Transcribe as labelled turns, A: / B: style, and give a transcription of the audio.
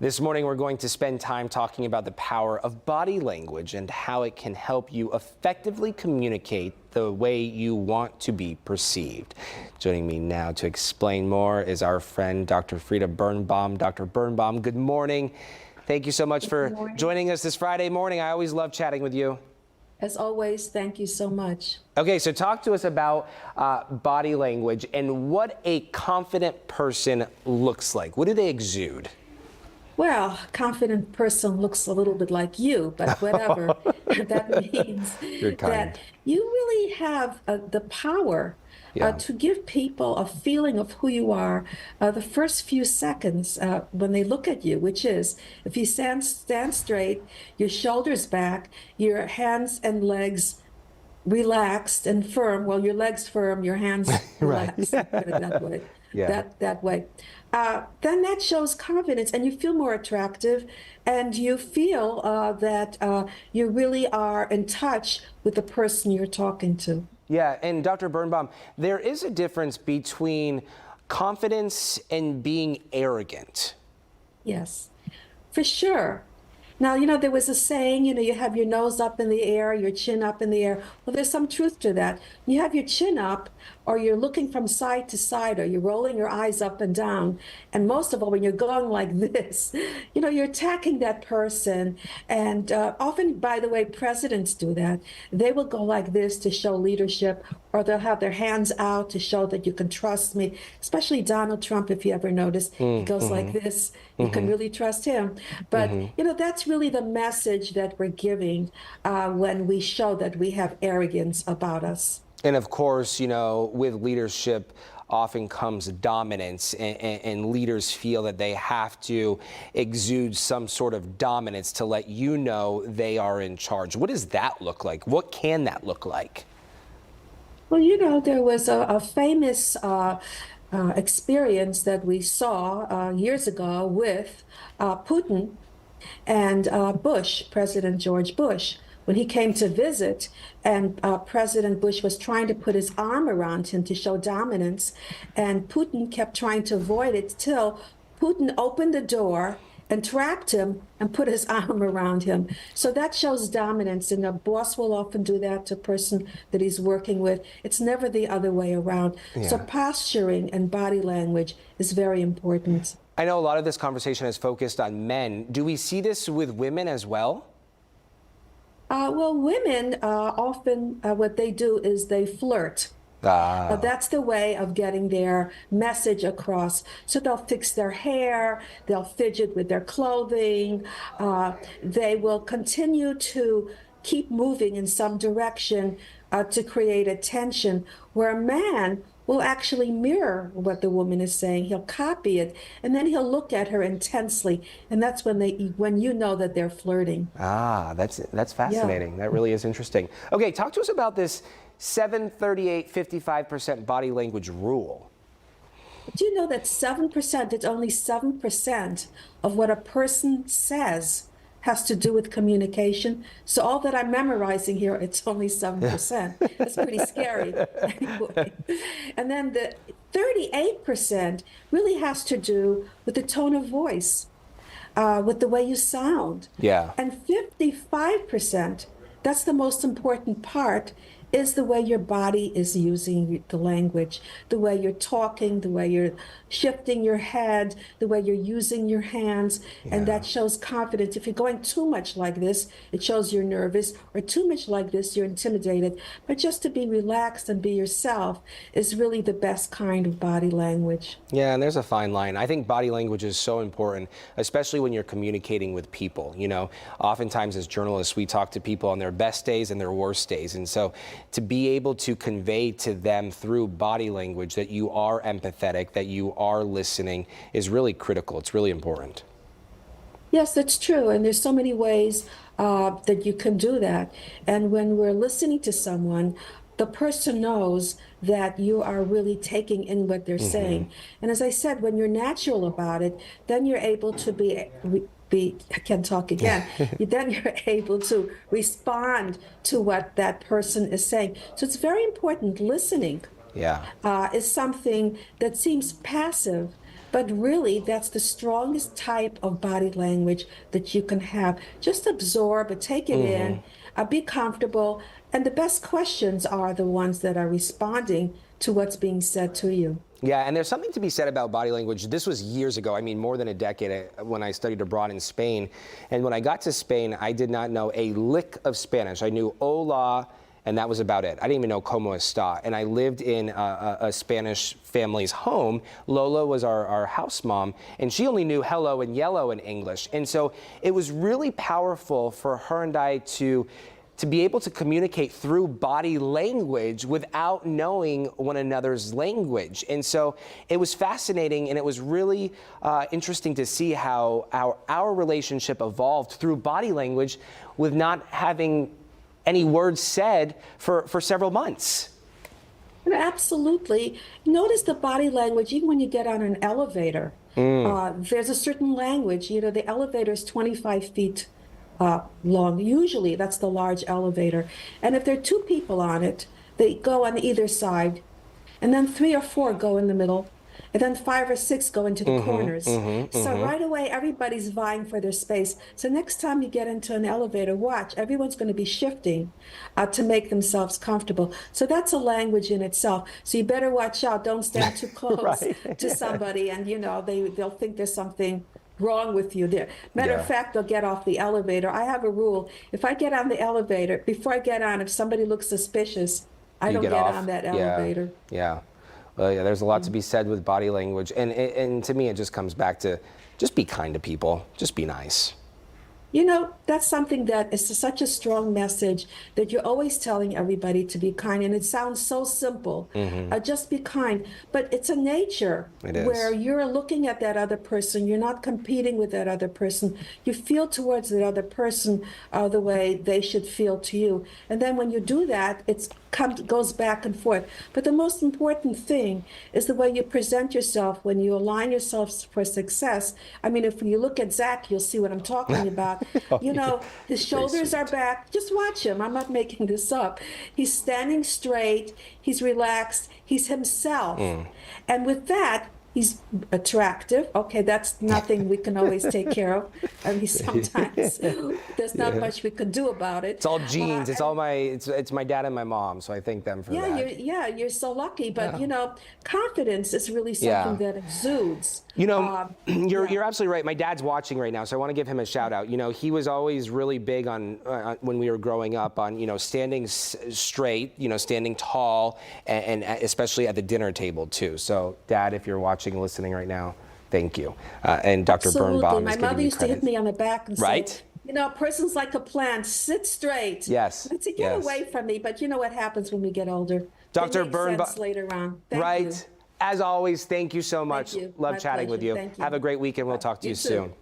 A: This morning, we're going to spend time talking about the power of body language and how it can help you effectively communicate the way you want to be perceived. Joining me now to explain more is our friend, Dr. Frieda Birnbaum. Dr. Birnbaum, good morning. Thank you so much for joining us this Friday morning. I always love chatting with you.
B: As always, thank you so much.
A: Okay, so talk to us about body language and what a confident person looks like. What do they exude?
B: Well, a confident person looks a little bit like you, but whatever. That means that you really have the power to give people a feeling of who you are the first few seconds when they look at you, which is if you stand straight, your shoulders back, your hands and legs relaxed and firm. Well, your legs firm, your hands relaxed. Put it that way. That way. Then that shows confidence, and you feel more attractive, and you feel that you really are in touch with the person you're talking to.
A: Yeah, and Dr. Birnbaum, there is a difference between confidence and being arrogant.
B: Yes, for sure. Now, there was a saying, you have your nose up in the air, your chin up in the air. Well, there's some truth to that. You have your chin up, or you're looking from side to side, or you're rolling your eyes up and down. And most of all, when you're going like this, you're attacking that person. And often, by the way, presidents do that. They will go like this to show leadership, or they'll have their hands out to show that you can trust me, especially Donald Trump, if you ever notice. He goes like this. You can really trust him. But, that's really the message that we're giving when we show that we have arrogance about us.
A: And of course, with leadership often comes dominance, and leaders feel that they have to exude some sort of dominance to let you know they are in charge. What does that look like? What can that look like?
B: Well, there was a famous experience that we saw years ago with Putin and Bush, President George Bush, when he came to visit, and President Bush was trying to put his arm around him to show dominance, and Putin kept trying to avoid it till Putin opened the door and trapped him and put his arm around him. So that shows dominance, and a boss will often do that to a person that he's working with. It's never the other way around. Yeah. So posturing and body language is very important.
A: I know a lot of this conversation is focused on men. Do we see this with women as well?
B: Well, women often what they do is they flirt. That's the way of getting their message across. So they'll fix their hair, they'll fidget with their clothing, they will continue to keep moving in some direction to create attention, where a man will actually mirror what the woman is saying. He'll copy it, and then he'll look at her intensely, and that's when you know that they're flirting.
A: That's fascinating. Yeah. That really is interesting. Okay, talk to us about this 7-38-55% body language rule.
B: Do you know that 7%, it's only 7% of what a person says has to do with communication? So all that I'm memorizing here, it's only 7%. That's pretty scary. Anyway. And then the 38% really has to do with the tone of voice, with the way you sound.
A: Yeah.
B: And 55%, that's the most important part, is the way your body is using the language, the way you're talking, the way you're shifting your head, the way you're using your hands, and that shows confidence. If you're going too much like this, it shows you're nervous, or too much like this, you're intimidated. But just to be relaxed and be yourself is really the best kind of body language.
A: Yeah, and there's a fine line. I think body language is so important, especially when you're communicating with people. Oftentimes as journalists, we talk to people on their best days and their worst days, and so to be able to convey to them through body language that you are empathetic, that you are listening, is really critical. It's really important.
B: Yes, that's true. And there's so many ways that you can do that. And when we're listening to someone, the person knows that you are really taking in what they're saying. And as I said, when you're natural about it, then you're able to be I can't talk again. Then you're able to respond to what that person is saying. So it's very important. Listening is something that seems passive, But really, that's the strongest type of body language that you can have. Just absorb it, take it in, be comfortable. And the best questions are the ones that are responding to what's being said to you.
A: Yeah, and there's something to be said about body language. This was years ago, I mean, more than a decade when I studied abroad in Spain. And when I got to Spain, I did not know a lick of Spanish. I knew hola, and that was about it. I didn't even know como está. And I lived in a Spanish family's home. Lola was our house mom, and she only knew hello and yellow in English. And so it was really powerful for her and I to be able to communicate through body language without knowing one another's language. And so it was fascinating, and it was really interesting to see how our relationship evolved through body language with not having any words said for several months.
B: Absolutely. Notice the body language, even when you get on an elevator. There's a certain language. You know, the elevator is 25 feet long. Usually that's the large elevator. And if there are two people on it, they go on either side. And then 3 or 4 go in the middle. And then 5 or 6 go into the corners. So right away, everybody's vying for their space. So next time you get into an elevator, watch, everyone's going to be shifting to make themselves comfortable. So that's a language in itself. So you better watch out. Don't stand too close to somebody, and you know they'll think there's something wrong with you there. Matter of fact, they'll get off the elevator. I have a rule. If I get on the elevator, before I get on, if somebody looks suspicious, I don't get on that elevator.
A: Yeah. Well, yeah, there's a lot to be said with body language. And to me, it just comes back to just be kind to people. Just be nice.
B: You know, that's something that is such a strong message that you're always telling everybody to be kind. And it sounds so simple. Just be kind. But it's a nature where you're looking at that other person. You're not competing with that other person. You feel towards that other person the way they should feel to you. And then when you do that, it goes back and forth. But the most important thing is the way you present yourself when you align yourself for success. I mean, if you look at Zach, you'll see what I'm talking about. You know, his shoulders are back. Just watch him. I'm not making this up. He's standing straight. He's relaxed. He's himself. And with that, he's attractive. Okay, that's nothing we can always take care of. I mean, sometimes there's not much we can do about it.
A: It's all genes. It's all it's my dad and my mom. So I thank them for that.
B: You're so lucky. But you know, confidence is really something that exudes.
A: You know, you're absolutely right. My dad's watching right now, so I want to give him a shout out. You know, he was always really big on when we were growing up on, you know, standing straight, you know, standing tall, and especially at the dinner table too. So, Dad, if you're watching, listening right now, thank you. And Dr. Birnbaum is giving you credit.
B: My mother used to hit me on the back and
A: say,
B: you know, a person's like a plant, sit straight.
A: Yes.
B: To get away from me, but you know what happens when we get older.
A: Dr. Birnbaum.
B: Later on. Thank you.
A: As always, thank you so much.
B: Thank you.
A: Love
B: My
A: chatting
B: pleasure.
A: with you.
B: Thank you.
A: Have a great weekend. We'll talk to you soon.